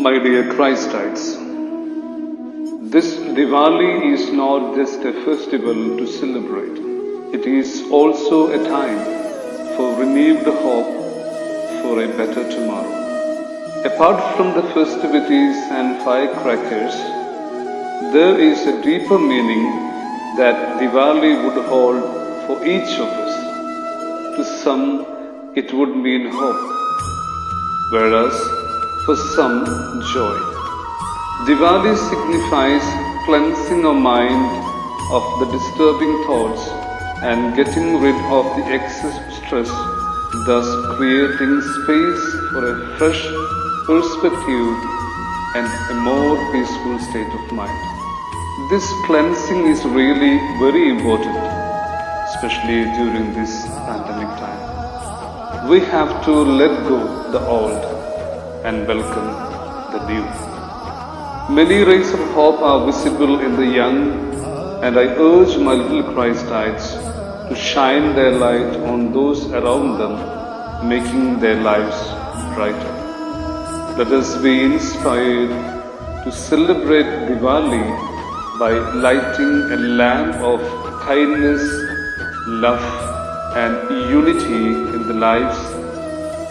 My dear Christites, this Diwali is not just a festival to celebrate. It is also a time for renewed hope for a better tomorrow. Apart from the festivities and firecrackers, there is a deeper meaning that Diwali would hold for each of us. To some, it would mean hope, whereas for some, joy. Diwali signifies cleansing our mind of the disturbing thoughts and getting rid of the excess stress, thus creating space for a fresh perspective and a more peaceful state of mind. This cleansing is really very important, especially during this pandemic time. We have to let go the old and welcome the new. Many rays of hope are visible in the young, and I urge my little Christites to shine their light on those around them, making their lives brighter. Let us be inspired to celebrate Diwali by lighting a lamp of kindness, love, and unity in the lives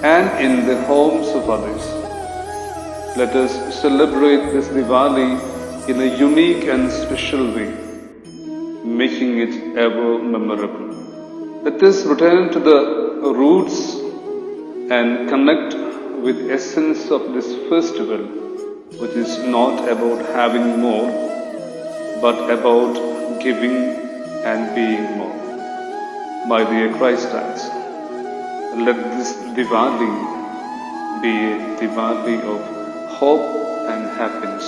and in the homes of others. Let us celebrate this Diwali in a unique and special way, making it ever memorable. Let us return to the roots and connect with the essence of this festival, which is not about having more, but about giving and being more. My dear Christites, let this Diwali be a Diwali of hope and happiness.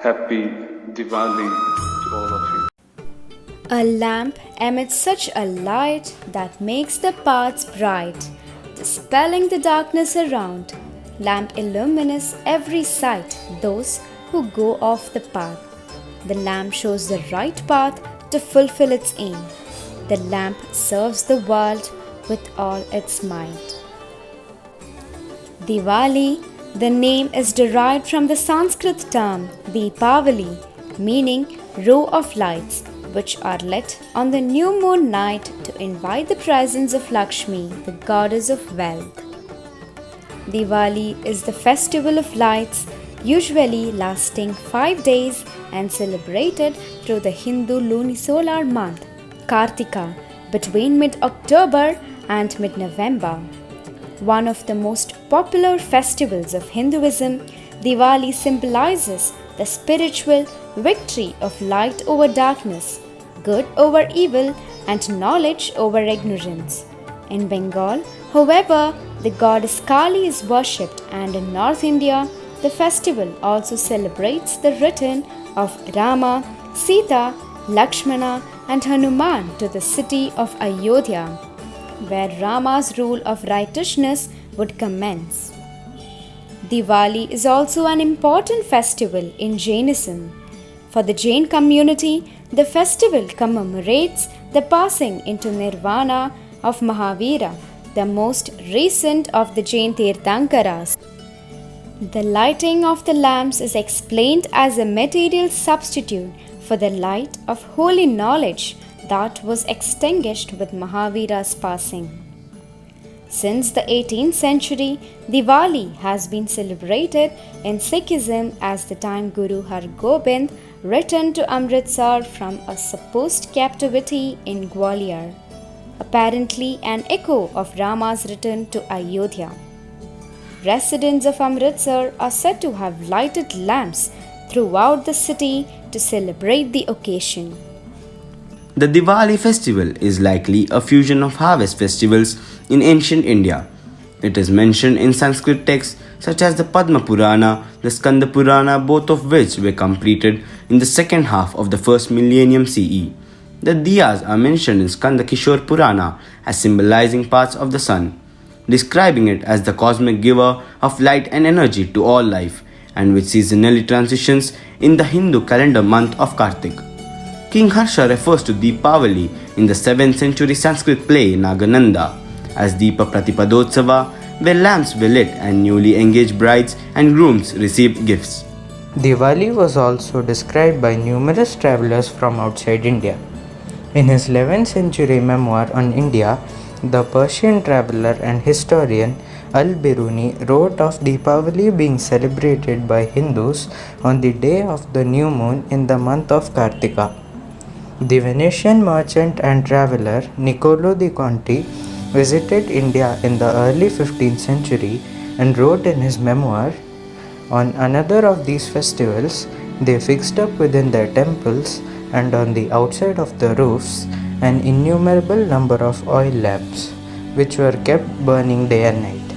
Happy Diwali to all of you. A lamp emits such a light that makes the paths bright, dispelling the darkness around. Lamp illumines every sight, those who go off the path. The lamp shows the right path to fulfill its aim. The lamp serves the world with all its might. Diwali, the name is derived from the Sanskrit term Deepavali, meaning row of lights, which are lit on the new moon night to invite the presence of Lakshmi, the goddess of wealth. Diwali is the festival of lights, usually lasting 5 days and celebrated through the Hindu lunisolar month, Kartika, between mid-October and mid-November. One of the most popular festivals of Hinduism, Diwali symbolizes the spiritual victory of light over darkness, good over evil, and knowledge over ignorance. In Bengal, however, the goddess Kali is worshipped, and in North India, the festival also celebrates the return of Rama, Sita, Lakshmana, and Hanuman to the city of Ayodhya, where Rama's rule of righteousness would commence. Diwali is also an important festival in Jainism. For the Jain community, the festival commemorates the passing into Nirvana of Mahavira, the most recent of the Jain Tirthankaras. The lighting of the lamps is explained as a material substitute for the light of holy knowledge that was extinguished with Mahavira's passing. Since the 18th century, Diwali has been celebrated in Sikhism as the time Guru Har Gobind returned to Amritsar from a supposed captivity in Gwalior, apparently an echo of Rama's return to Ayodhya. Residents of Amritsar are said to have lighted lamps throughout the city to celebrate the occasion. The Diwali festival is likely a fusion of harvest festivals in ancient India. It is mentioned in Sanskrit texts such as the Padma Purana, the Skanda Purana, both of which were completed in the second half of the first millennium CE. The diyas are mentioned in Skanda Kishore Purana as symbolizing parts of the sun, describing it as the cosmic giver of light and energy to all life, and which seasonally transitions in the Hindu calendar month of Kartik. King Harsha refers to Deepavali in the 7th century Sanskrit play Nagananda as Deepa Pratipadotsava, where lamps were lit and newly engaged brides and grooms received gifts. Diwali was also described by numerous travelers from outside India. In his 11th century memoir on India, the Persian traveler and historian Al-Biruni wrote of Deepavali being celebrated by Hindus on the day of the new moon in the month of Kartika. The Venetian merchant and traveler Niccolo di Conti visited India in the early 15th century and wrote in his memoir, on another of these festivals, they fixed up within their temples and on the outside of the roofs an innumerable number of oil lamps, which were kept burning day and night,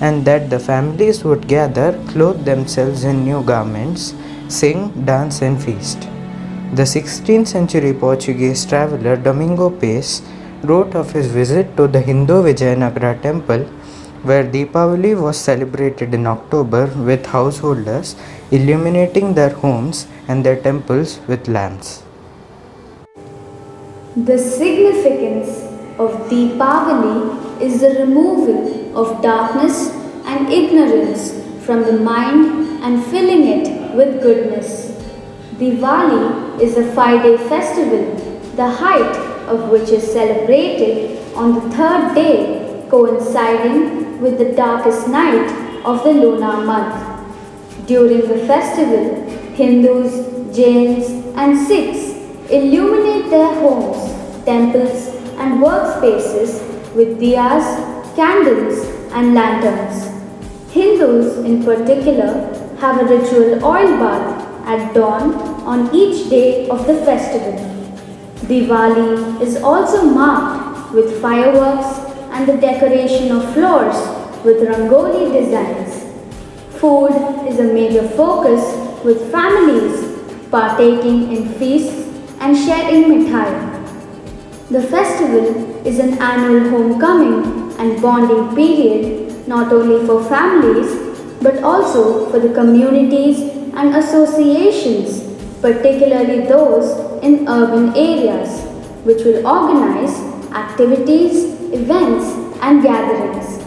and that the families would gather, clothe themselves in new garments, sing, dance, and feast. The 16th century Portuguese traveler Domingo Pace wrote of his visit to the Hindu Vijayanagara temple, where Deepavali was celebrated in October with householders illuminating their homes and their temples with lamps. The significance of Deepavali is the removal of darkness and ignorance from the mind and filling it with goodness. Diwali is a 5-day festival, the height of which is celebrated on the third day, coinciding with the darkest night of the lunar month. During the festival, Hindus, Jains, and Sikhs illuminate their homes, temples, and workspaces with diyas, candles, and lanterns. Hindus, in particular, have a ritual oil bath at dawn on each day of the festival. Diwali is also marked with fireworks and the decoration of floors with rangoli designs. Food is a major focus, with families partaking in feasts and sharing mithai. The festival is an annual homecoming and bonding period not only for families but also for the communities and associations, particularly those in urban areas, which will organize activities, events, and gatherings.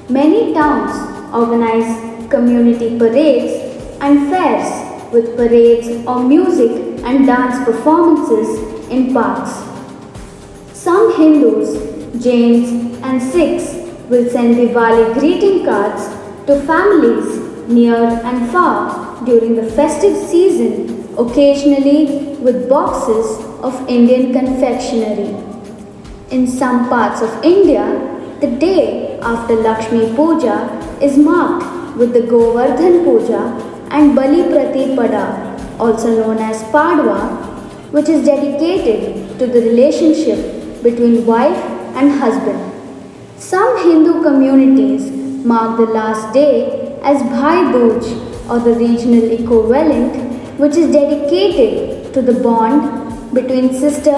Many towns organize community parades and fairs with parades or music and dance performances in parks. Some Hindus, Jains, and Sikhs will send Diwali greeting cards to families near and far during the festive season, occasionally with boxes of Indian confectionery. In some parts of India, the day after Lakshmi Puja is marked with the Govardhan Puja and Bali Pratipada, also known as Padwa, which is dedicated to the relationship between wife and husband. Some Hindu communities mark the last day as Bhai Dooj, or the regional equivalent, which is dedicated to the bond between sister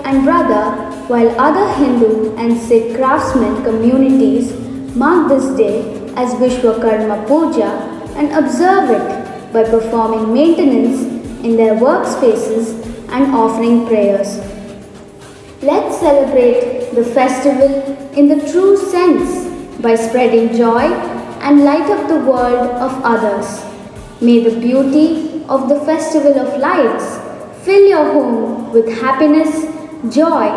and brother, while other Hindu and Sikh craftsmen communities mark this day as Vishwakarma Puja and observe it by performing maintenance in their workspaces and offering prayers. Let's celebrate the festival in the true sense by spreading joy and light up the world of others. May the beauty of the Festival of Lights fill your home with happiness, joy,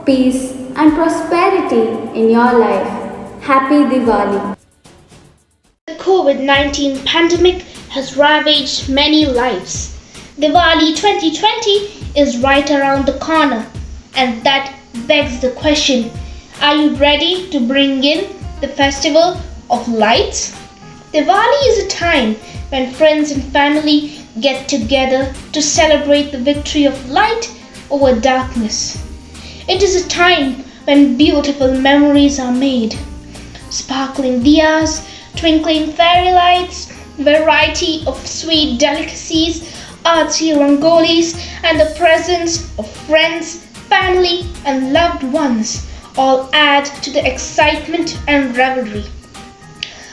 peace, and prosperity in your life. Happy Diwali! The COVID-19 pandemic has ravaged many lives. Diwali 2020 is right around the corner, and that begs the question, are you ready to bring in the festival of lights? Diwali is a time when friends and family get together to celebrate the victory of light over darkness. It is a time when beautiful memories are made. Sparkling diyas, twinkling fairy lights, variety of sweet delicacies, artsy rangolis, and the presence of friends, family, and loved ones all add to the excitement and revelry.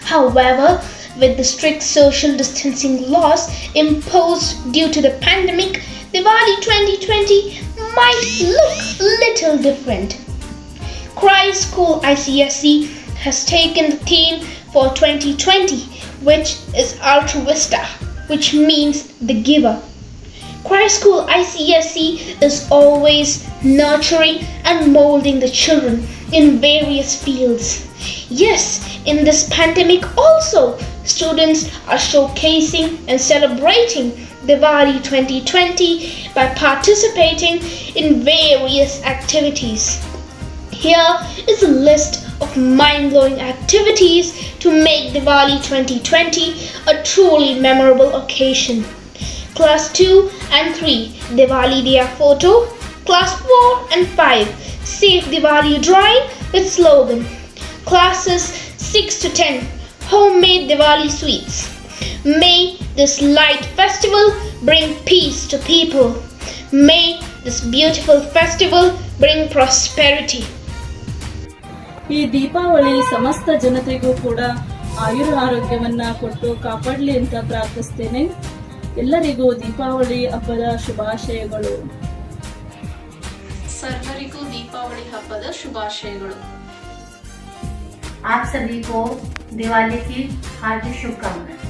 However, with the strict social distancing laws imposed due to the pandemic, Diwali 2020 might look a little different. Christ School ICSE has taken the theme for 2020, which is altruista, which means the giver. Choir School ICSE is always nurturing and molding the children in various fields. Yes, in this pandemic also, students are showcasing and celebrating Diwali 2020 by participating in various activities. Here is a list of mind-blowing activities to make Diwali 2020 a truly memorable occasion. Class 2 and 3 Diwali Diya Photo. Class 4 and 5 Safe Diwali Drawing with slogan. Classes 6 to 10 Homemade Diwali Sweets. May this light festival bring peace to people. May this beautiful festival bring prosperity. ಈ ದೀಪಾವಳಿ ಸಮಸ್ತ ಜನತೆಗೂ ಕೂಡ ಆಯುರ ಆರೋಗ್ಯವನ್ನ ಕೊಟ್ಟು ಕಾಪಾಡಲಿ ಅಂತ ಪ್ರಾರ್ಥಿಸ್ತೇನೆ. ಎಲ್ಲರಿಗೂ ದೀಪಾವಳಿ ಹಬ್ಬದ ಶುಭಾಶಯಗಳು. सर्वरिको दीपावली हब्बद शुभाशयಗಳು. आप सभी को दिवाली की हार्दिक शुभकामनाएं.